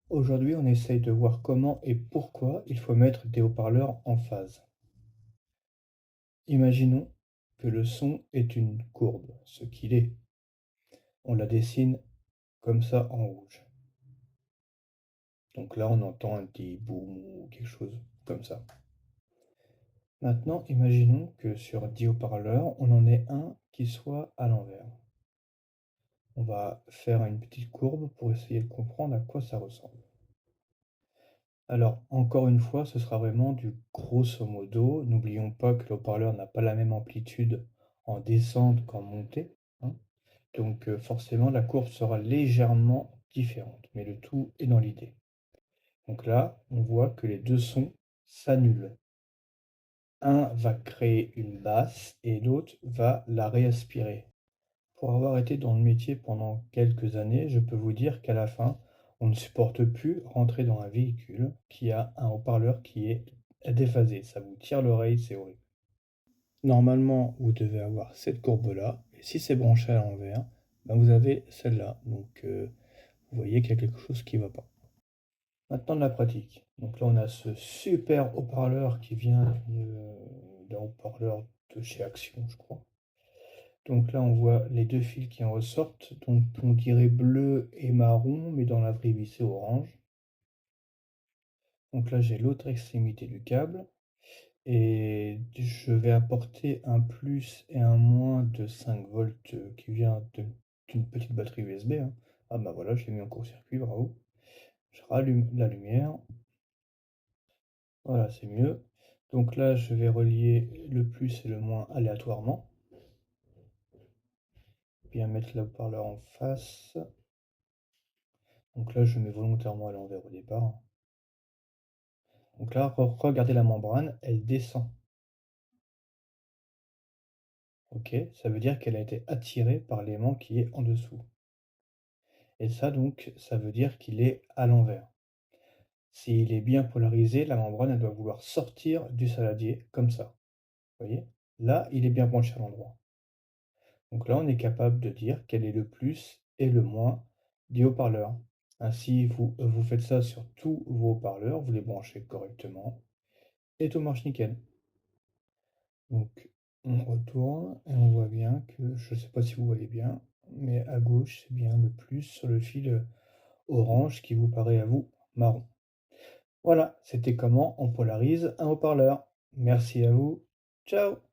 Aujourd'hui, on essaye de voir comment et pourquoi il faut mettre des haut-parleurs en phase. Imaginons que le son est une courbe, ce qu'il est. On la dessine comme ça en rouge. Donc là, on entend un petit boom ou quelque chose comme ça. Maintenant, imaginons que sur 10 haut-parleurs, on en ait un qui soit à l'envers. On va faire une petite courbe pour essayer de comprendre à quoi ça ressemble. Alors, encore une fois, ce sera vraiment du grosso modo. N'oublions pas que le haut-parleur n'a pas la même amplitude en descente qu'en montée, hein. Donc, forcément, la courbe sera légèrement différente, mais le tout est dans l'idée. Donc là, on voit que les deux sons s'annulent. Un va créer une basse et l'autre va la réaspirer. Pour avoir été dans le métier pendant quelques années, je peux vous dire qu'à la fin, on ne supporte plus rentrer dans un véhicule qui a un haut-parleur qui est déphasé. Ça vous tire l'oreille, c'est horrible. Normalement, vous devez avoir cette courbe-là, et si c'est branché à l'envers, ben vous avez celle-là. Donc, vous voyez qu'il y a quelque chose qui ne va pas. Maintenant, de la pratique. Donc là, on a ce super haut-parleur qui vient d'un haut-parleur de chez Action, je crois. Donc là, on voit les deux fils qui en ressortent. Donc on dirait bleu et marron, mais dans la vraie vie, c'est orange. Donc là, j'ai l'autre extrémité du câble. Et je vais apporter un plus et un moins de 5 volts qui vient d'une petite batterie USB, hein. Ah bah voilà, je l'ai mis en court-circuit, bravo. Je rallume la lumière. Voilà, c'est mieux. Donc là, je vais relier le plus et le moins aléatoirement. Bien mettre le haut-parleur en face. Donc là, je mets volontairement à l'envers au départ. Donc là, regardez la membrane, elle descend. Ok, ça veut dire qu'elle a été attirée par l'aimant qui est en dessous. Et ça donc, ça veut dire qu'il est à l'envers. S'il est bien polarisé, la membrane elle doit vouloir sortir du saladier, comme ça. Vous voyez? Là, il est bien branché à l'endroit. Donc là, on est capable de dire quel est le plus et le moins du haut-parleur. Ainsi, vous faites ça sur tous vos haut-parleurs, vous les branchez correctement, et tout marche nickel. Donc, on retourne et on voit bien que, je ne sais pas si vous voyez bien, mais à gauche, c'est bien le plus sur le fil orange qui vous paraît à vous marron. Voilà, c'était comment on polarise un haut-parleur. Merci à vous. Ciao!